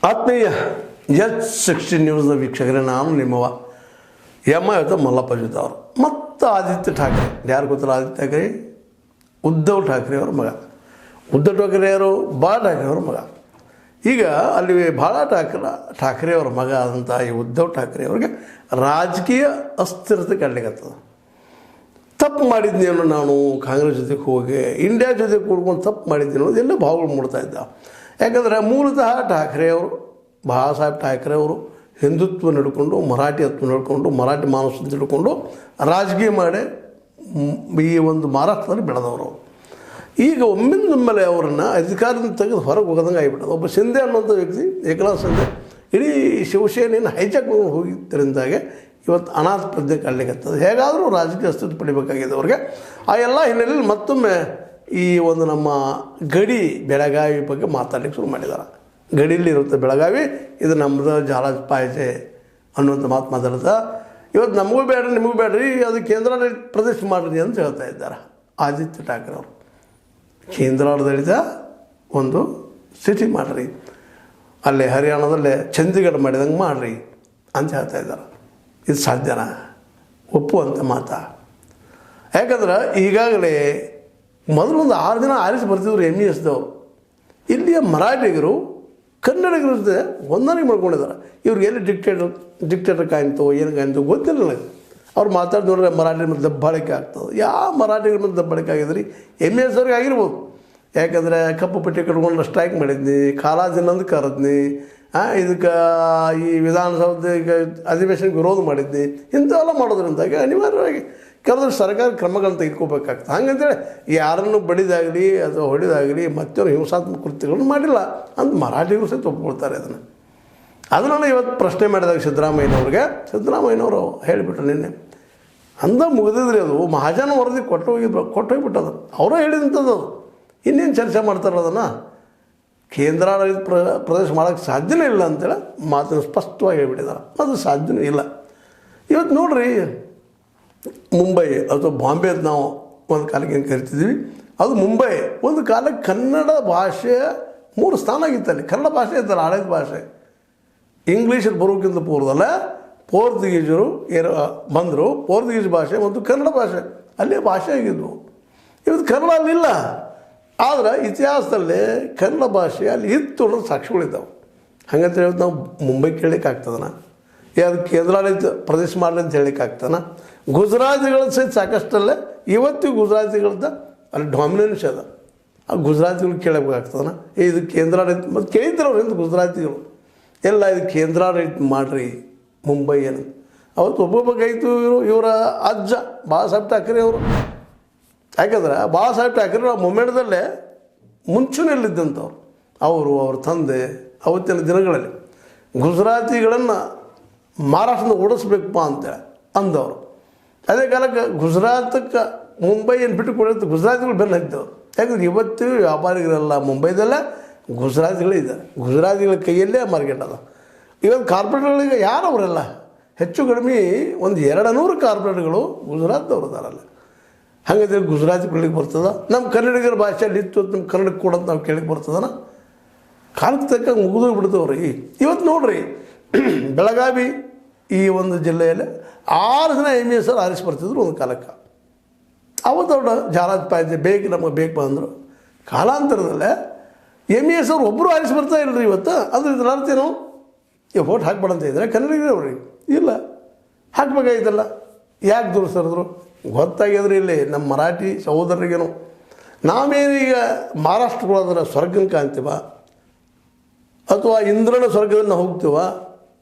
ಆತ್ಮೀಯ H60 ನ್ಯೂಸ್ನ ವೀಕ್ಷಕರೇ, ನಾನು ನಿಮ್ಮವ ಇವತ್ತು ಮಲ್ಲಪ್ಪ ಜೊತೆ ಅವರು ಮತ್ತು ಆದಿತ್ಯ ಠಾಕ್ರೆ. ಯಾರು ಗೊತ್ತಲ್ಲ ಆದಿತ್ಯ ಠಾಕ್ರೆ? ಉದ್ಧವ್ ಠಾಕ್ರೆ ಅವ್ರ ಮಗ. ಉದ್ಧವ್ ಠಾಕ್ರೆ ಅವರು ಬಾಳ ಠಾಕ್ರೆ ಅವ್ರ ಮಗ. ಈಗ ಅಲ್ಲಿ ಬಾಳ ಠಾಕ್ರೆ ಅವ್ರ ಮಗ ಆದಂಥ ಈ ಉದ್ಧವ್ ಠಾಕ್ರೆ ಅವ್ರಿಗೆ ರಾಜಕೀಯ ಅಸ್ಥಿರತೆ ಕಾಡ್ಲಿಕ್ಕತ್ತದ. ತಪ್ಪು ಮಾಡಿದ್ನೇನು, ನಾನು ಕಾಂಗ್ರೆಸ್ ಜೊತೆಗೆ ಹೋಗಿ ಇಂಡಿಯಾ ಜೊತೆ ಕೂಡ್ಕೊಂಡು ತಪ್ಪು ಮಾಡಿದ್ದೀನಿ ಅನ್ನೋದು ಎಲ್ಲ ಭಾವಗಳು ಮೂಡ್ತಾ ಇದ್ದ. ಯಾಕಂದರೆ ಮೂಲತಃ ಠಾಕ್ರೆ ಅವರು, ಬಾಳಾ ಸಾಹೇಬ್ ಠಾಕ್ರೆ ಅವರು ಹಿಂದುತ್ವ ನಡ್ಕೊಂಡು, ಮರಾಠಿ ಹತ್ವ ನಡ್ಕೊಂಡು, ಮರಾಠಿ ಮಾನಸ ತಿಳ್ಕೊಂಡು ರಾಜಕೀಯ ಮಾಡಿ ಈ ಒಂದು ಮಹಾರಾಷ್ಟ್ರದಲ್ಲಿ ಬೆಳೆದವರು. ಈಗ ಒಮ್ಮಿಂದೊಮ್ಮೆಲೆ ಅವರನ್ನು ಅಧಿಕಾರದಿಂದ ತೆಗೆದು ಹೊರಗೆ ಹೋಗೋದಂಗೆ ಆಗಿಬಿಟ್ಟದು. ಒಬ್ಬ ಶಿಂದೆ ಅನ್ನೋಂಥ ವ್ಯಕ್ತಿ, ಏಕನಾಥ್ ಶಿಂದೆ, ಇಡೀ ಶಿವಸೇನೆಯನ್ನು ಹೈಜಾಕ್ ಮಾಡಿ ಹೋಗಿದ್ದರಿಂದಾಗೆ ಇವತ್ತು ಅನಾಥ ಪ್ರಜ್ಞೆ ಕಾಡಲಿಕ್ಕತ್ತದ. ಹೇಗಾದರೂ ರಾಜಕೀಯ ಅಸ್ತಿತ್ವ ಪಡಿಬೇಕಾಗಿದೆ ಅವ್ರಿಗೆ. ಆ ಎಲ್ಲ ಹಿನ್ನೆಲೆಯಲ್ಲಿ ಮತ್ತೊಮ್ಮೆ ಈ ಒಂದು ನಮ್ಮ ಗಡಿ ಬೆಳಗಾವಿ ಬಗ್ಗೆ ಮಾತಾಡಲಿಕ್ಕೆ ಶುರು ಮಾಡಿದ್ದಾರೆ. ಗಡಿಯಲ್ಲಿ ಇರುತ್ತೆ ಬೆಳಗಾವಿ, ಇದು ನಮ್ಮದು ಜಹಾಜ್ ಪಾಯಸೆ ಅನ್ನುವಂಥ ಮಾತು ಮಾತಾಡ್ತಾ ಇವತ್ತು ನಮಗೂ ಬೇಡ್ರಿ ನಿಮಗೂ ಬೇಡ್ರಿ, ಅದು ಕೇಂದ್ರಾಡಳಿತ ಪ್ರದೇಶ ಮಾಡಿರಿ ಅಂತ ಹೇಳ್ತಾ ಇದ್ದಾರೆ ಆದಿತ್ಯ ಠಾಕ್ರೆ ಅವರು. ಕೇಂದ್ರಾಡಳಿತ ಒಂದು ಸಿಟಿ ಮಾಡಿರಿ, ಅಲ್ಲೇ ಹರಿಯಾಣದಲ್ಲೇ ಚಂಡೀಗಢ ಮಾಡಿದಂಗೆ ಮಾಡಿರಿ ಅಂತ ಹೇಳ್ತಾ ಇದ್ದಾರೆ. ಇದು ಸಾಧ್ಯನಾ? ಒಪ್ಪುವಂಥ ಮಾತಾ? ಯಾಕಂದ್ರೆ ಈಗಾಗಲೇ ಮೊದಲೊಂದು 6 ದಿನ ಆರಿಸಿ ಬರ್ತಿದ್ರು MESದವರು. ಇಲ್ಲಿಯ ಮರಾಠಿಗರು ಕನ್ನಡಿಗರ ಜೊತೆ ಹೊಂದಾಣಿಕೆ ಮಾಡ್ಕೊಂಡಿದ್ದಾರೆ. ಇವ್ರಿಗೆ ಎಲ್ಲಿ ಡಿಕ್ಟೇಟರ್ ಕಾಯ್ತೋ ಏನು ಕಾಯ್ತೋ ಗೊತ್ತಿಲ್ಲ ನನಗೆ. ಅವ್ರು ಮಾತಾಡಿ ನೋಡ್ರೆ ಮರಾಠಿ ಮೇಲೆ ದಬ್ಬಾಳಿಕೆ ಆಗ್ತದೆ. ಯಾವ ಮರಾಠಿಗಳ ಮೇಲೆ ದಬ್ಬಾಳಿಕೆ ಆಗಿದ್ರಿ? MES ಅವ್ರಿಗೆ ಆಗಿರ್ಬೋದು. ಯಾಕಂದರೆ ಕಪ್ಪು ಪಟ್ಟಿ ಕಟ್ಕೊಂಡು ಸ್ಟ್ರೈಕ್ ಮಾಡಿದ್ನಿ, ಕಾಲಾಜಿನಂದು ಕರೆದ್ನಿ, ಇದಕ್ಕೆ ಈ ವಿಧಾನಸೌಧ ಅಧಿವೇಶನಕ್ಕೆ ವಿರೋಧ ಮಾಡಿದ್ನಿ, ಇಂಥವೆಲ್ಲ ಮಾಡೋದ್ರಿಂದಾಗಿ ಅನಿವಾರ್ಯವಾಗಿ ಕೆಲವರು ಸರ್ಕಾರ ಕ್ರಮಗಳನ್ನು ತೆಗೆದುಕೋಬೇಕಾಗ್ತದೆ. ಹಂಗಂತೇಳಿ ಯಾರನ್ನು ಬಡಿದಾಗಲಿ ಅಥವಾ ಹೊಡಿದಾಗಲಿ ಮತ್ತೊಂದು ಹಿಂಸಾತ್ಮಕ ಕೃತ್ಯಗಳನ್ನು ಮಾಡಿಲ್ಲ ಅಂತ ಮರಾಠಿಗರು ಸಹಿತ ಒಪ್ಕೊಳ್ತಾರೆ. ಅದನ್ನು ಇವತ್ತು ಪ್ರಶ್ನೆ ಮಾಡಿದಾಗ ಸಿದ್ದರಾಮಯ್ಯನವರು ಹೇಳಿಬಿಟ್ರು ನಿನ್ನೆ. ಅಂದ ಮುಗಿದಿದ್ರಿ ಅದು ಮಹಾಜನ ವರದಿ ಕೊಟ್ಟೋಗಿಬಿಟ್ಟದು. ಅವರೇ ಹೇಳಿದಂಥದ್ದು ಅದು. ಇನ್ನೇನು ಚರ್ಚೆ ಮಾಡ್ತಾರೆ ಅದನ್ನು? ಕೇಂದ್ರಾಡಳಿತ ಪ್ರದೇಶ ಮಾಡೋಕ್ಕೆ ಸಾಧ್ಯನೇ ಇಲ್ಲ ಅಂತೇಳಿ ಮಾತನ್ನು ಸ್ಪಷ್ಟವಾಗಿ ಹೇಳಿಬಿಟ್ಟಿದ್ದಾರೆ. ಅದು ಸಾಧ್ಯನೇ ಇಲ್ಲ. ಇವತ್ತು ನೋಡಿರಿ, ಮುಂಬೈ ಅಥವಾ ಬಾಂಬೆ ಅಂತ ನಾವು ಒಂದು ಕಾಲಕ್ಕೆ ಏನು ಕರಿತಿದ್ವಿ, ಅದು ಮುಂಬೈ. ಒಂದು ಕಾಲಕ್ಕೆ ಕನ್ನಡ ಭಾಷೆಯ 3 ಸ್ಥಾನ ಆಗಿತ್ತಲ್ಲಿ. ಕನ್ನಡ ಭಾಷೆ ಇತ್ತಲ್ಲ ಆಡಳಿತ ಭಾಷೆ. ಇಂಗ್ಲೀಷಲ್ಲಿ ಬರೋಕ್ಕಿಂತ ಪೂರ್ವದಲ್ಲ ಪೋರ್ಚುಗೀಸರು ಬಂದರು. ಪೋರ್ಚುಗೀಸ್ ಭಾಷೆ ಮತ್ತು ಕನ್ನಡ ಭಾಷೆ ಅಲ್ಲೇ ಭಾಷೆ ಆಗಿದ್ವು. ಇವತ್ತು ಕನ್ನಡ ಅಲ್ಲಿಲ್ಲ. ಆದರೆ ಇತಿಹಾಸದಲ್ಲೇ ಕನ್ನಡ ಭಾಷೆ ಅಲ್ಲಿ ಇತ್ತು ಅನ್ನೋದು ಸಾಕ್ಷಿಗಳಿದ್ದಾವೆ. ಹಾಗಂತ ಹೇಳೋದು ನಾವು ಮುಂಬೈ ಕೇಳಲಿಕ್ಕೆ ಆಗ್ತದನ? ಅದು ಕೇಂದ್ರಾಡಳಿತ ಪ್ರದೇಶ ಮಾಡಲಿ ಅಂತ ಹೇಳಲಿಕ್ಕೆ ಆಗ್ತಾನ? ಗುಜರಾತಿಗಳ ಸಹಿತ ಸಾಕಷ್ಟಲ್ಲೇ ಇವತ್ತಿಗೂ ಗುಜರಾತಿಗಳದ್ದು ಅಲ್ಲಿ ಡಾಮಿನೆನ್ಸ್ ಅದ. ಆ ಗುಜರಾತಿಗಳು ಕೇಳಬೇಕಾಗ್ತದನ? ಇದು ಕೇಂದ್ರಾಡಳಿತ ಮತ್ತು ಕೇಳಿದ್ರು ಅವ್ರಿಂದ ಗುಜರಾತಿಗಳು ಎಲ್ಲ ಇದು ಕೇಂದ್ರಾಡಳಿತ ಮಾಡಿರಿ ಮುಂಬೈಯನ್ನು. ಅವತ್ತು ಒಬ್ಬೊಬ್ಬಾಗಿತ್ತು ಇವರ ಅಜ್ಜ ಬಾಳಾ ಸಾಹೇಬ್ ಠಾಕ್ರೆ ಅವರು. ಯಾಕಂದ್ರೆ ಬಾಳಾ ಸಾಹೇಬ್ ಠಾಕ್ರೆ ಆ ಮೊಮೆಂಟ್ದಲ್ಲೇ ಮುಂಚೂಣಿಯಲ್ಲಿದ್ದಂಥವ್ರು. ಅವ್ರ ತಂದೆ ಅವತ್ತಿನ ದಿನಗಳಲ್ಲಿ ಗುಜರಾತಿಗಳನ್ನು ಮಹಾರಾಷ್ಟ್ರದ ಓಡಿಸ್ಬೇಕಪ್ಪ ಅಂತೇಳಿ ಅಂದವರು. ಅದೇ ಕಾಲಕ್ಕೆ ಗುಜರಾತಕ್ಕೆ ಮುಂಬೈಯನ್ನು ಬಿಟ್ಟು ಕೊಡೋದು ಗುಜರಾತಿಗಳು ಬೆನ್ನು ಹತ್ತಿದವರು. ಯಾಕಂದ್ರೆ ಇವತ್ತು ವ್ಯಾಪಾರಿಗರೆಲ್ಲ ಮುಂಬೈದಲ್ಲೇ ಗುಜರಾತಿಗಳೇ ಇದ್ದಾರೆ. ಗುಜರಾತಿಗಳ ಕೈಯಲ್ಲೇ ಮಾರ್ಕೆಟ್ ಅದ. ಇವತ್ತು ಕಾರ್ಪೊರೇಟ್ಗಳಿಗೆ ಯಾರವರೆಲ್ಲ ಹೆಚ್ಚು ಕಡಿಮೆ ಒಂದು 200 ಕಾರ್ಪೊರೇಟ್ಗಳು ಗುಜರಾತ್ದವ್ರು ಇದಾರಲ್ಲ. ಹಾಗಾದ್ರೆ ಗುಜರಾತಿ ಕೇಳಿಗೆ ಬರ್ತದ? ನಮ್ಮ ಕನ್ನಡಿಗರ ಭಾಷೆಯಲ್ಲಿ ಇತ್ತು ನಮ್ಮ ಕನ್ನಡಕ್ಕೆ ಕೊಡೋದು ನಾವು ಕೇಳಿಗೆ ಬರ್ತದನ? ಕಾಲಕ್ಕೆ ತಕ್ಕ ಮುಗಿದು ಬಿಡ್ತವ್ರಿ. ಇವತ್ತು ನೋಡ್ರಿ, ಬೆಳಗಾವಿ ಈ ಒಂದು ಜಿಲ್ಲೆಯಲ್ಲಿ 6 ಜನ MES ಆರಿಸಿ ಬರ್ತಿದ್ರು ಒಂದು ಕಾಲಕ್ಕೆ. ಅವತ್ತು ಅವ್ರ ಜಹಾಜ್ ಪಾಯಸೆ ಬೇಕು ನಮಗೆ ಬೇಕು ಅಂದರು. ಕಾಲಾಂತರದಲ್ಲೇ MES ಅವ್ರು ಒಬ್ಬರು ಆರಿಸಿ ಬರ್ತಾ ಇಲ್ಲರಿ ಇವತ್ತು. ಅದ್ರ ಇದ್ರ ಅರ್ಥೇನು? ಈಗ ವೋಟ್ ಹಾಕ್ಬೇಡಂತ ಇದ್ದಾರೆ ಕನ್ನಡಿಗರೇ ಅವ್ರಿಗೆ. ಇಲ್ಲ, ಹಾಕ್ಬೇಕಾಗಿತ್ತಲ್ಲ. ಯಾಕೆ ದೂರ ಸರಿದ್ರು? ಗೊತ್ತಾಗಿದ್ರೆ ಇಲ್ಲಿ ನಮ್ಮ ಮರಾಠಿ ಸಹೋದರರಿಗೇನು ನಾವೇನೀಗ ಮಹಾರಾಷ್ಟ್ರಗಳಾದ್ರೆ ಸ್ವರ್ಗನ ಕಾಣ್ತೀವ ಅಥವಾ ಇಂದ್ರನ ಸ್ವರ್ಗದಲ್ಲಿ ನಾವು ಹೋಗ್ತೀವ,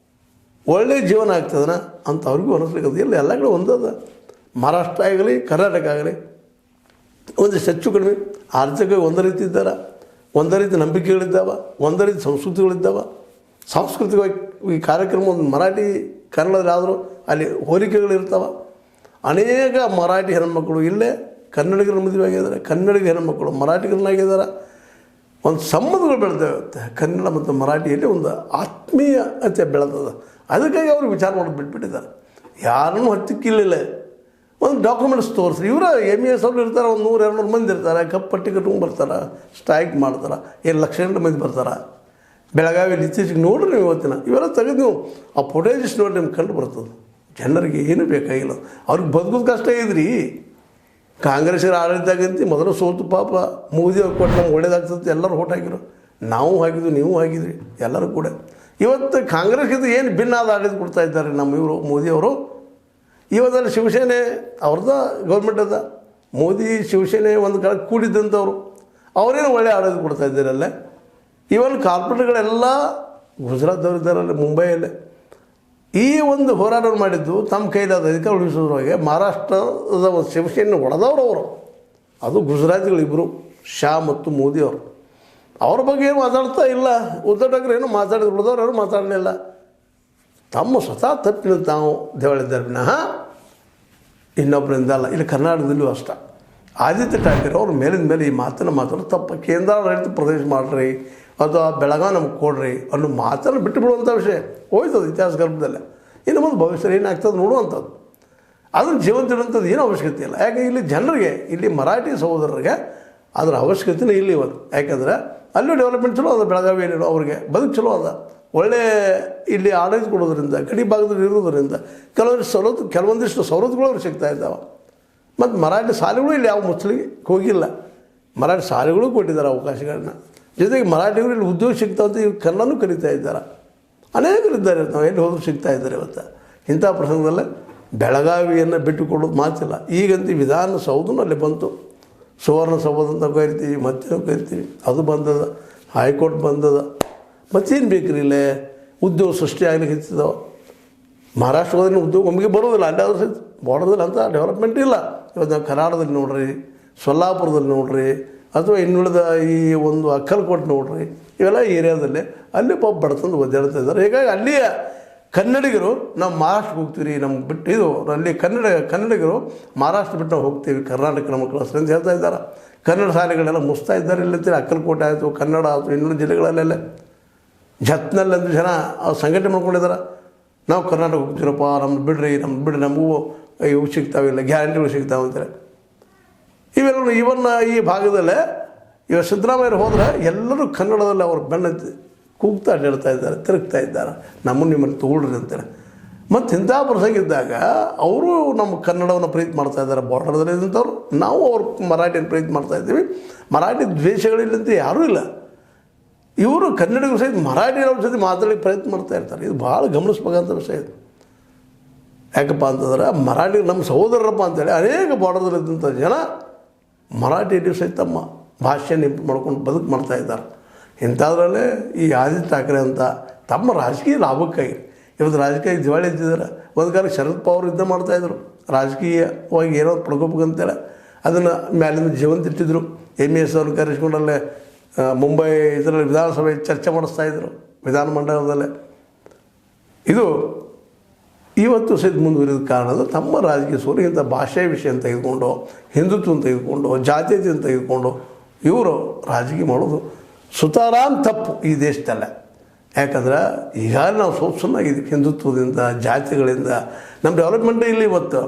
ಒಳ್ಳೆಯ ಜೀವನ ಆಗ್ತದನ ಅಂತ ಅವ್ರಿಗೂ ಅನ್ನಿಸ್ಲಿಕ್ಕೆ ಇಲ್ಲ. ಎಲ್ಲ ಕಡೆ ಒಂದದ. ಮಹಾರಾಷ್ಟ್ರ ಆಗಲಿ ಕರ್ನಾಟಕ ಆಗಲಿ ಒಂದಿಷ್ಟು ಹೆಚ್ಚು ಕಡಿಮೆ ಆರ್ಥಿಕವಾಗಿ ಒಂದೇ ರೀತಿ ಇದ್ದಾರೆ, ಒಂದೇ ರೀತಿ ನಂಬಿಕೆಗಳಿದ್ದಾವೆ, ಒಂದೇ ರೀತಿ ಸಂಸ್ಕೃತಿಗಳಿದ್ದಾವೆ. ಸಾಂಸ್ಕೃತಿಕವಾಗಿ ಈ ಕಾರ್ಯಕ್ರಮ ಒಂದು ಮರಾಠಿ ಕನ್ನಡದಾದರೂ ಅಲ್ಲಿ ಹೋಲಿಕೆಗಳಿರ್ತಾವೆ. ಅನೇಕ ಮರಾಠಿ ಹೆಣ್ಮಕ್ಕಳು ಇಲ್ಲೇ ಕನ್ನಡಿಗರ ಮದುವೆ ಆಗಿದ್ದಾರೆ, ಕನ್ನಡಿಗ ಹೆಣ್ಮಕ್ಕಳು ಮರಾಠಿಗರನ್ನಾಗಿದ್ದಾರೆ. ಒಂದು ಸಂಬಂಧಗಳು ಬೆಳೆದಿರುತ್ತೆ. ಕನ್ನಡ ಮತ್ತು ಮರಾಠಿಯಲ್ಲಿ ಒಂದು ಆತ್ಮೀಯತೆ ಬೆಳೆದದ. ಅದಕ್ಕಾಗಿ ಅವರು ವಿಚಾರ ಮಾಡೋದು ಬಿಟ್ಬಿಟ್ಟಿದ್ದಾರೆ. ಯಾರನ್ನೂ ಹತ್ತಿಕ್ಕಿಲ್ಲ. ಒಂದು ಡಾಕ್ಯುಮೆಂಟ್ಸ್ ತೋರಿಸ್ರಿ. ಇವರ MES ಅವ್ರು ಇರ್ತಾರೆ, ಒಂದು 100-200 ಮಂದಿ ಇರ್ತಾರೆ. ಕಪ್ಪು ಪಟ್ಟಿ ಕಟ್ಕೊಂಡು ಬರ್ತಾರೆ, ಸ್ಟ್ರೈಕ್ ಮಾಡ್ತಾರೆ. 7 ಲಕ್ಷ ಮಂದಿ ಬರ್ತಾರೆ. ಬೆಳಗಾವಿಯಲ್ಲಿ ಇತ್ತೀಚೆಗೆ ನೋಡ್ರಿ ನೀವು ಇವತ್ತಿನ ಇವೆಲ್ಲ ತೆಗೆದು ನೀವು ಆ ಫುಟೇಜಸ್ ನೋಡಿ ನಿಮ್ಗೆ ಕಂಡು ಬರ್ತದೆ. ಜನರಿಗೆ ಏನು ಬೇಕಾಗಿಲ್ಲ, ಅವ್ರಿಗೆ ಬದುಕೋದು ಕಷ್ಟ ಇದ್ರಿ. ಕಾಂಗ್ರೆಸ್ಸಿನ ಆಡಳಿತಾಗಂತ ಮೊದಲು ಸೋತು ಪಾಪ ಮೋದಿ ಅವ್ರು ಕೊಟ್ಟು ನಮ್ಗೆ ಒಳ್ಳೇದಾಗ್ತದೆ ಎಲ್ಲರೂ ಓಟ್ ಹಾಕಿದ್ರು, ನಾವು ಹಾಕಿದ್ವಿ, ನೀವು ಹಾಕಿದ್ರಿ, ಎಲ್ಲರೂ ಕೂಡ. ಇವತ್ತು ಕಾಂಗ್ರೆಸ್ಗಿಂತ ಏನು ಭಿನ್ನ ಆದ ಆಡಳಿತ ಕೊಡ್ತಾ ಇದ್ದಾರೆ ನಮ್ಮ ಇವರು ಮೋದಿಯವರು. ಇವತ್ತಲ್ಲಿ ಶಿವಸೇನೆ ಅವ್ರದ್ದು ಗೌರ್ಮೆಂಟ್ ಅದ, ಮೋದಿ ಶಿವಸೇನೆ ಒಂದು ಕಡೆ ಕೂಡಿದ್ದಂಥವ್ರು, ಅವರೇನು ಒಳ್ಳೆ ಆಡಳಿತ ಕೊಡ್ತಾ ಇದ್ದಾರಲ್ಲೇ. ಇವನ್ ಕಾರ್ಪೊರೇಟ್ಗಳೆಲ್ಲ ಗುಜರಾತ್ದವ್ರು ಇದ್ದಾರಲ್ಲ, ಮುಂಬೈಯಲ್ಲೇ ಈ ಒಂದು ಹೋರಾಟವನ್ನು ಮಾಡಿದ್ದು ತಮ್ಮ ಕೈಲಾದ ಅಧಿಕಾರ ಉಳಿಸೋದ್ರೊಳಗೆ ಮಹಾರಾಷ್ಟ್ರದ ಒಂದು ಶಿವಸೇನೆ ಹೊಡೆದವ್ರು ಅವರು, ಅದು ಗುಜರಾತಿಗಳಿಬ್ಬರು, ಶಾ ಮತ್ತು ಮೋದಿ ಅವರು. ಅವ್ರ ಬಗ್ಗೆ ಏನು ಮಾತಾಡ್ತಾ ಇಲ್ಲ. ಉದ್ಧವ್ ಠಾಕ್ರೆ ಏನು ಮಾತಾಡಿದ್ರು, ಉಳಿದವ್ರು ಯಾರು ಮಾತಾಡಲಿಲ್ಲ. ತಮ್ಮ ಸ್ವತಃ ತಪ್ಪಿನ ತಾವು ದೇವಳಿದ್ದಾರೆ ವಿನಃ ಇನ್ನೊಬ್ಬರಿಂದ ಅಲ್ಲ. ಇಲ್ಲಿ ಕರ್ನಾಟಕದಲ್ಲೂ ಅಷ್ಟ ಆದಿತ್ಯ ಠಾಕ್ರೆ ಅವ್ರ ಮೇಲಿನ ಮೇಲೆ ಈ ಮಾತನ್ನು ಮಾತಾಡೋದು ತಪ್ಪು. ಕೇಂದ್ರಾಡಳಿತ ಪ್ರದೇಶ ಮಾಡಿರಿ ಅಥವಾ ಬೆಳಗಾವಿ ನಮ್ಗೆ ಕೊಡ್ರಿ ಅನ್ನೋ ಮಾತನ್ನು ಬಿಟ್ಟು ಬಿಡುವಂಥ ವಿಷಯ ಹೋಯ್ತದೆ ಇತಿಹಾಸ ಗರ್ಭದಲ್ಲೇ. ಇನ್ನು ಮುಂದೆ ಭವಿಷ್ಯ ಏನಾಗ್ತದೆ ನೋಡುವಂಥದ್ದು. ಅದನ್ನು ಜೀವಂತಿರುವಂಥದ್ದು ಏನೂ ಅವಶ್ಯಕತೆ ಇಲ್ಲ. ಯಾಕೆ ಇಲ್ಲಿ ಜನರಿಗೆ, ಇಲ್ಲಿ ಮರಾಠಿ ಸಹೋದರರಿಗೆ ಅದರ ಅವಶ್ಯಕತೆನೇ ಇಲ್ಲಿ ಇವತ್ತು. ಯಾಕಂದರೆ ಅಲ್ಲೂ ಡೆವಲಪ್ಮೆಂಟ್ ಚಲೋ ಅದ, ಬೆಳಗಾವಿಯಲ್ಲಿ ಅವ್ರಿಗೆ ಬದುಕು ಚಲೋ ಅದ, ಒಳ್ಳೆ ಇಲ್ಲಿ ಆಡಳಿತ ಕೊಡೋದ್ರಿಂದ, ಗಡಿ ಭಾಗದಲ್ಲಿ ಇರೋದರಿಂದ ಕೆಲವೊಂದಿಷ್ಟು ಸವಲತ್ತುಗಳು ಅವ್ರಿಗೆ ಸಿಗ್ತಾ ಇದ್ದಾವೆ. ಮತ್ತು ಮರಾಠಿ ಶಾಲೆಗಳು ಇಲ್ಲಿ ಯಾವ ಮುಚ್ಚಲಿಗೆ ಹೋಗಿಲ್ಲ, ಮರಾಠಿ ಶಾಲೆಗಳು ಕೊಟ್ಟಿದ್ದಾರೆ ಅವಕಾಶಗಳನ್ನ. ಜೊತೆಗೆ ಮರಾಠಿಗಳು ಇಲ್ಲಿ ಉದ್ಯೋಗ ಸಿಗ್ತಾವಂತ ಇವ್ರು ಕನ್ನಡನೂ ಕಲಿತಾ ಇದ್ದಾರೆ, ಅನೇಕರಿದ್ದಾರೆ. ನಾವು ಎಲ್ಲಿ ಹೋದರೂ ಸಿಗ್ತಾ ಇದ್ದಾರೆ ಇವತ್ತು. ಇಂಥ ಪ್ರಸಂಗದಲ್ಲೇ ಬೆಳಗಾವಿಯನ್ನು ಬಿಟ್ಟುಕೊಡೋದು ಮಾತಿಲ್ಲ. ಈಗಂತೂ ವಿಧಾನಸೌಧನೂ ಅಲ್ಲಿ ಬಂತು, ಸುವರ್ಣಸೌಧ ಅಂತ ಕರಿತೀವಿ, ಮತ್ತೇನೋ ಕರಿತೀವಿ, ಅದು ಬಂದದ, ಹೈಕೋರ್ಟ್ ಬಂದದ. ಮತ್ತೇನು ಬೇಕ್ರಿ ಇಲ್ಲೇ ಉದ್ಯೋಗ ಸೃಷ್ಟಿ ಆಗ್ಲಿಕ್ಕೆ ಹೆಚ್ಚಿದಾವೆ. ಮಹಾರಾಷ್ಟ್ರದಲ್ಲಿ ಉದ್ಯೋಗ ಒಮ್ಮೆಗೆ ಬರೋದಿಲ್ಲ, ಅಲ್ಲಾದ್ರೂ ಸಹಿತ ಬಾರ್ಡರ್ದಲ್ಲಿ ಅಂಥ ಡೆವಲಪ್ಮೆಂಟ್ ಇಲ್ಲ. ಇವತ್ತು ನಾವು ಕರ್ನಾಟಕದಲ್ಲಿ ನೋಡ್ರಿ, ಸೊಲ್ಲಾಪುರದಲ್ಲಿ ನೋಡ್ರಿ, ಅಥವಾ ಇನ್ನುಳಿದ ಈ ಒಂದು ಅಕ್ಕಲಕೋಟೆ ನೋಡ್ರಿ, ಇವೆಲ್ಲ ಏರಿಯಾದಲ್ಲಿ ಅಲ್ಲಿ ಪಾಪ ಬಡ್ತಂದು ಒದ್ದಾಡ್ತಾ ಇದ್ದಾರೆ. ಹೀಗಾಗಿ ಅಲ್ಲಿಯ ಕನ್ನಡಿಗರು ನಾವು ಮಹಾರಾಷ್ಟ್ರಕ್ಕೆ ಹೋಗ್ತೀವಿ, ನಮ್ಗೆ ಬಿಟ್ಟು ಇದು ಅಲ್ಲಿ ಕನ್ನಡಿಗರು ಮಹಾರಾಷ್ಟ್ರ ಬಿಟ್ಟು ನಾವು ಹೋಗ್ತೀವಿ, ಕರ್ನಾಟಕ ನಮಗೆ ಕಳಿಸ್ರಿ ಅಂತ ಹೇಳ್ತಾ ಇದ್ದಾರೆ. ಕನ್ನಡ ಶಾಲೆಗಳೆಲ್ಲ ಮುಸ್ತಾ ಇದ್ದಾರೆ. ಇಲ್ಲಂತೀರಿ ಅಕ್ಕಲಕೋಟೆ ಆಯಿತು, ಕನ್ನಡ ಆಯಿತು, ಇನ್ನೊಂದು ಜಿಲ್ಲೆಗಳಲ್ಲೆಲ್ಲ ಜತ್ನಲ್ಲಿ ಒಂದು ಜನ ಅವ್ರು ಸಂಘಟನೆ ಮಾಡ್ಕೊಂಡಿದ್ದಾರೆ. ನಾವು ಕರ್ನಾಟಕ ಹೋಗ್ತೀರಪ್ಪ, ನಮ್ದು ಬಿಡ್ರಿ ನಮಗೂ ಇವು ಸಿಗ್ತಾವಿಲ್ಲ, ಗ್ಯಾರಂಟಿಗಳು ಸಿಗ್ತಾವೆ ಅಂತಾರೆ. ಇವೆಲ್ಲ ಇವನ್ನ ಈ ಭಾಗದಲ್ಲೇ ಇವಾಗ ಸಿದ್ದರಾಮಯ್ಯರು ಹೋದರೆ ಎಲ್ಲರೂ ಕನ್ನಡದಲ್ಲಿ ಅವ್ರ ಬೆನ್ನತ್ತಿ ಕೂಗ್ತಾ ಅಡ್ಡಾಡ್ತಾ ಇದ್ದಾರೆ, ತಿರುಗ್ತಾ ಇದ್ದಾರೆ, ನಿಮ್ಮನ್ನು ತೊಗೊಳ್ರಿ ಅಂತೇಳಿ. ಮತ್ತು ಇಂಥ ಪ್ರಸಂಗ ಇದ್ದಾಗ ಅವರು ನಮ್ಮ ಕನ್ನಡವನ್ನು ಪ್ರೀತಿ ಮಾಡ್ತಾ ಇದ್ದಾರೆ ಬಾರ್ಡರ್ದಲ್ಲಿ ಇದ್ದಂಥವ್ರು. ನಾವು ಅವ್ರ ಮರಾಠಿಯನ್ನು ಪ್ರೀತಿ ಮಾಡ್ತಾಯಿದ್ದೀವಿ. ಮರಾಠಿ ದ್ವೇಷಗಳಿಲ್ಲಂತ ಯಾರೂ ಇಲ್ಲ. ಇವರು ಕನ್ನಡಿಗರು ಸಹಿತ ಮರಾಠಿಯವ್ರ ಜೊತೆ ಮಾತಾಡಲಿಕ್ಕೆ ಪ್ರಯತ್ನ ಮಾಡ್ತಾ ಇರ್ತಾರೆ. ಇದು ಭಾಳ ಗಮನಿಸ್ಬೇಕಂತ ವಿಷಯ ಇದು. ಯಾಕಪ್ಪ ಅಂತಂದ್ರೆ ಮರಾಠಿ ನಮ್ಮ ಸಹೋದರರಪ್ಪ ಅಂತೇಳಿ ಅನೇಕ ಬಾರ್ಡರ್ದಲ್ಲಿದ್ದಂಥ ಜನ ಮರಾಠಿಯಲ್ಲಿ ಸಹಿತ ತಮ್ಮ ಭಾಷೆಯನ್ನು ಇಂಪ್ರೂವ್ ಮಾಡ್ಕೊಂಡು ಬದುಕು ಮಾಡ್ತಾ ಇದ್ದಾರೆ. ಇಂಥದ್ರಲ್ಲೇ ಈ ಆದಿತ್ಯ ಠಾಕ್ರೆ ಅಂತ ತಮ್ಮ ರಾಜಕೀಯ ಲಾಭಕ್ಕಾಗಿ ಇವತ್ತು ರಾಜಕೀಯ ದಿವಾಳಿ ಎದ್ದಿದ್ದಾರೆ. ಒಂದು ಕಾಲಕ್ಕೆ ಶರದ್ ಪವಾರ್ ಯುದ್ಧ ಮಾಡ್ತಾಯಿದ್ರು, ರಾಜಕೀಯವಾಗಿ ಏನೋ ಪಡ್ಕೋಬೇಕಂತೇಳಿ ಅದನ್ನು ಮ್ಯಾಲಿಂದ ಜೀವಂತಿಟ್ಟಿದ್ರು. MES ಅವ್ರನ್ನ ಕರೆಸ್ಕೊಂಡಲ್ಲೇ ಮುಂಬೈ ಇದರಲ್ಲಿ ವಿಧಾನಸಭೆ ಚರ್ಚೆ ಮಾಡಿಸ್ತಾಯಿದ್ರು, ವಿಧಾನಮಂಡಲದಲ್ಲೇ. ಇದು ಇವತ್ತು ಸಹಿತ ಮುಂದುವರಿದ ಕಾರಣದ ತಮ್ಮ ರಾಜಕೀಯ ಸೋಲು ಇಂಥ ಭಾಷೆ ವಿಷಯನ ತೆಗೆದುಕೊಂಡು, ಹಿಂದುತ್ವನ ತೆಗೆದುಕೊಂಡು, ಜಾತೀಯತೆಯನ್ನು ತೆಗೆದುಕೊಂಡು ಇವರು ರಾಜಕೀಯ ಮಾಡೋದು ಸುತಾರಾಮ್ ತಪ್ಪು ಈ ದೇಶದಲ್ಲ. ಯಾಕಂದ್ರೆ ಈಗಾಗಲೇ ನಾವು ಸೋತ್ಸನ್ನಾಗಿದ್ದೀವಿ ಹಿಂದುತ್ವದಿಂದ, ಜಾತಿಗಳಿಂದ. ನಮ್ಮ ಡೆವಲಪ್ಮೆಂಟೇ ಇಲ್ಲಿ ಇವತ್ತು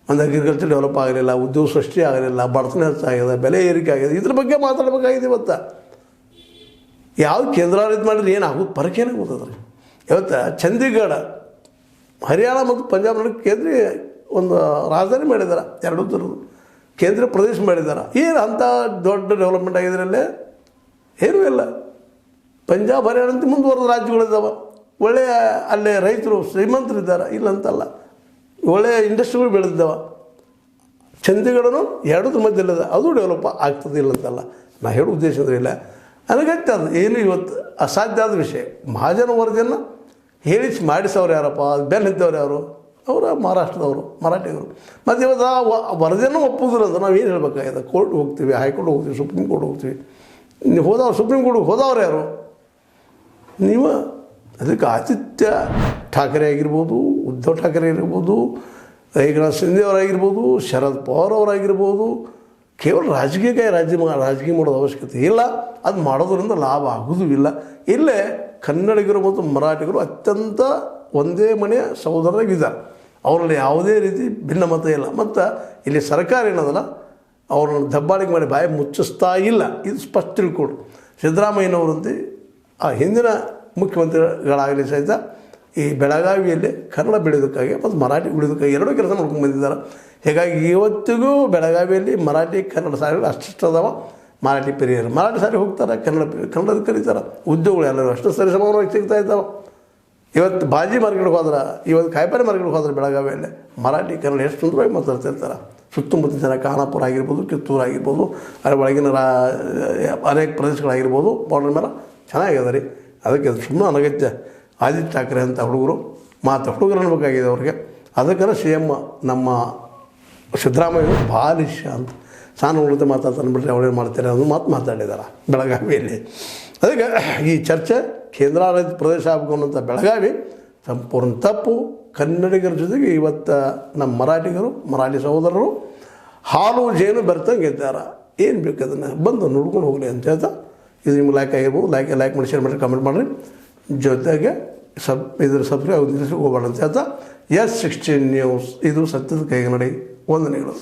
ಒಂದು ಅಗ್ರಿಕಲ್ಚರ್ ಡೆವಲಪ್ ಆಗಲಿಲ್ಲ, ಉದ್ಯೋಗ ಸೃಷ್ಟಿ ಆಗಲಿಲ್ಲ, ಬಡತನ ಹೆಚ್ಚಾಗಿದೆ, ಬೆಲೆ ಏರಿಕೆ ಆಗಿದೆ. ಇದ್ರ ಬಗ್ಗೆ ಮಾತಾಡಬೇಕಾಗಿದೆ ಇವತ್ತು. ಯಾವ್ದು ಕೇಂದ್ರಾಡಳಿತ ಮಾಡಿದ್ರೆ ಏನಾಗೋದು ಪರಕೇನೆ ಗೊತ್ತದ್ರಿ. ಇವತ್ತು ಚಂಡೀಗಢ, ಹರಿಯಾಣ ಮತ್ತು ಪಂಜಾಬ್ ನಡುವೆ ಕೇಂದ್ರೀಯ ಒಂದು ರಾಜಧಾನಿ ಮಾಡಿದ್ದಾರೆ, ಎರಡೂ ಥರದ್ದು ಕೇಂದ್ರ ಪ್ರದೇಶ ಮಾಡಿದ್ದಾರೆ. ಏನು ಅಂಥ ದೊಡ್ಡ ಡೆವಲಪ್ಮೆಂಟ್ ಆಗಿದ್ರಲ್ಲೇ ಏನೂ ಇಲ್ಲ. ಪಂಜಾಬ್ ಹರಿಯಾಣ ಅಂತ ಮುಂದುವರೆದ ರಾಜ್ಯಗಳಿದ್ದಾವೆ, ಒಳ್ಳೆಯ ಅಲ್ಲೇ ರೈತರು ಶ್ರೀಮಂತರಿದ್ದಾರೆ, ಇಲ್ಲಂತಲ್ಲ, ಒಳ್ಳೆಯ ಇಂಡಸ್ಟ್ರಿಗಳು ಬೆಳೆದಿದ್ದಾವೆ. ಚಂಡೀಗಢನು ಎರಡೂ ಮಧ್ಯದಲ್ಲಿದೆ, ಅದು ಡೆವಲಪ್ ಆಗ್ತದೆ ಇಲ್ಲಂತಲ್ಲ. ನಾ ಹೇಳೋ ಉದ್ದೇಶ ಅಂದರೆ ಇಲ್ಲ, ನನಗತ್ತೆ ಅದು ಏನು ಇವತ್ತು ಅಸಾಧ್ಯ ಆದ ವಿಷಯ. ಮಹಾಜನ ವರದಿಯನ್ನು ಹೇಳಿಸಿ ಮಾಡಿಸೋರು ಯಾರಪ್ಪ, ಅದು ಬೆನ್ನು ನಿಂತವ್ರು ಯಾರು? ಅವರ ಮಹಾರಾಷ್ಟ್ರದವರು, ಮರಾಠಿಗರು. ಮತ್ತು ಇವತ್ತು ಆ ವರದಿಯನ್ನು ಒಪ್ಪುದಿಲ್ಲ ಅಂದ್ರೆ ನಾವು ಏನು ಹೇಳಬೇಕಾಗಿದೆ? ಕೋರ್ಟ್ ಹೋಗ್ತೀವಿ, ಹೈಕೋರ್ಟ್ ಹೋಗ್ತೀವಿ, ಸುಪ್ರೀಂ ಕೋರ್ಟ್ ಹೋಗ್ತೀವಿ. ನೀವು ಹೋದವ್ರು ಸುಪ್ರೀಂ ಕೋರ್ಟ್ಗೆ ಹೋದವ್ರು ಯಾರು? ನೀವು. ಅದಕ್ಕೆ ಆದಿತ್ಯ ಠಾಕ್ರೆ ಆಗಿರ್ಬೋದು, ಉದ್ಧವ್ ಠಾಕ್ರೆ ಆಗಿರ್ಬೋದು, ಏಕನಾಥ್ ಶಿಂದೆ ಅವರಾಗಿರ್ಬೋದು, ಶರದ್ ಪವಾರ್ ಅವರಾಗಿರ್ಬೋದು, ಕೇವಲ ರಾಜಕೀಯ ಮಾಡೋದು ಅವಶ್ಯಕತೆ ಇಲ್ಲ. ಅದು ಮಾಡೋದ್ರಿಂದ ಲಾಭ ಆಗೋದೂ ಇಲ್ಲ. ಇಲ್ಲೇ ಕನ್ನಡಿಗರು ಮತ್ತು ಮರಾಠಿಗರು ಅತ್ಯಂತ ಒಂದೇ ಮನೆಯ ಸಹೋದರರಾಗಿದ್ದಾರೆ. ಅವರಲ್ಲಿ ಯಾವುದೇ ರೀತಿ ಭಿನ್ನಮತ ಇಲ್ಲ. ಮತ್ತು ಇಲ್ಲಿ ಸರ್ಕಾರ ಏನದಲ್ಲ, ಅವ್ರನ್ನ ದಬ್ಬಾಳಿಕೆ ಮಾಡಿ ಬಾಯಿ ಮುಚ್ಚಿಸ್ತಾ ಇಲ್ಲ. ಇದು ಸ್ಪಷ್ಟ ತಿಳ್ಕೊಡು. ಸಿದ್ದರಾಮಯ್ಯನವರಂತೆ ಆ ಹಿಂದಿನ ಮುಖ್ಯಮಂತ್ರಿಗಳಾಗಲಿ ಸಹಿತ ಈ ಬೆಳಗಾವಿಯಲ್ಲಿ ಕನ್ನಡ ಬೆಳೆಯೋದಕ್ಕಾಗಿ ಮತ್ತು ಮರಾಠಿ ಉಳಿಯೋದಕ್ಕಾಗಿ ಎರಡೂ ಕೆಲಸ ಮಾಡ್ಕೊಂಡು ಬಂದಿದ್ದಾರೆ. ಹೀಗಾಗಿ ಇವತ್ತಿಗೂ ಬೆಳಗಾವಿಯಲ್ಲಿ ಮರಾಠಿ ಕನ್ನಡ ಶಾಲೆಗಳು ಅಷ್ಟು ಅದಾವ. ಮರಾಠಿ ಪೆರಿಯರು ಮರಾಠಿ ಶಾಲೆಗೆ ಹೋಗ್ತಾರೆ, ಕನ್ನಡದ ಕಲಿತಾರೆ. ಉದ್ಯೋಗಗಳು ಎಲ್ಲರೂ ಅಷ್ಟು ಸರಿಸಮಾನವಾಗಿ ಸಿಗ್ತಾ ಇದ್ದಾವೆ. ಇವತ್ತು ಬಾಜಿ ಮಾರ್ಕೆಟ್ಗೆ ಹೋದ್ರೆ, ಇವತ್ತು ಕಾಯಿಪಲ್ಲೆ ಮಾರ್ಕೆಟ್ಗೆ ಹೋದ್ರೆ ಬೆಳಗಾವಿಯಲ್ಲಿ ಮರಾಠಿ ಕನ್ನಡ ಎಷ್ಟು ಸುಂದರವಾಗಿ ಮಾತಾಡ್ತಿರ್ತಾರೆ. ಸುತ್ತಮುತ್ತ ಜನ ಖಾನಾಪುರ ಆಗಿರ್ಬೋದು, ಕಿತ್ತೂರು ಆಗಿರ್ಬೋದು, ಅದರ ಒಳಗಿನ ಅನೇಕ ಪ್ರದೇಶಗಳಾಗಿರ್ಬೋದು, ಬಾರ್ಡರ್ ಮೇಲೆ ಚೆನ್ನಾಗಿದೆ ರೀ. ಅದಕ್ಕೆ ಸುಮ್ಮನೆ ಅನಗತ್ಯ ಆದಿತ್ಯ ಠಾಕ್ರೆ ಅಂತ ಹುಡುಗರು ಹುಡುಗರು ಅನ್ಬೇಕಾಗಿದೆ ಅವ್ರಿಗೆ. ಅದಕ್ಕೆ ಸಿ ಎಮ್ ನಮ್ಮ ಸಿದ್ದರಾಮಯ್ಯ ಬಾಲಿಶ ಅಂತ ಸಾನು ಉಳಿದ ಮಾತಾಡ್ತಾನೆ ಬಿಟ್ಟರೆ ಅವಳೇನು ಮಾಡ್ತಾರೆ ಅನ್ನೋ ಮಾತಾಡಿದ್ದಾರೆ ಬೆಳಗಾವಿಯಲ್ಲಿ. ಅದಕ್ಕೆ ಈ ಚರ್ಚೆ ಕೇಂದ್ರಾಡಳಿತ ಪ್ರದೇಶ ಆಗಬೇಕು ಬೆಳಗಾವಿ ಸಂಪೂರ್ಣ ತಪ್ಪು. ಕನ್ನಡಿಗರ ಜೊತೆಗೆ ಇವತ್ತು ನಮ್ಮ ಮರಾಠಿ ಸಹೋದರರು ಹಾಲು ಜೇನು ಬೆರ್ತಂಗೆ ಇದ್ದಾರೆ. ಏನು ಬೇಕು ಅದನ್ನು ಬಂದು ನೋಡ್ಕೊಂಡು ಹೋಗಲಿ ಅಂತ ಹೇಳ್ತಾ, ಇದು ನಿಮ್ಗೆ ಲೈಕ್ ಆಗಿರ್ಬೋದು. ಲೈಕ್ ಮಾಡಿ, ಶೇರ್ ಮಾಡಿ, ಕಮೆಂಟ್ ಮಾಡಿರಿ. ಜೊತೆಗೆ ಸಬ್ಸ್ಕ್ರೈಬ್ ಹೋಗಬೇಡ ಅಂತ ಹೇಳ್ತಾ, S16 ನ್ಯೂಸ್ ಇದು ಸತ್ಯದ ಕೈಗನ್ನಡಿ. ವಂದನೆಗಳು.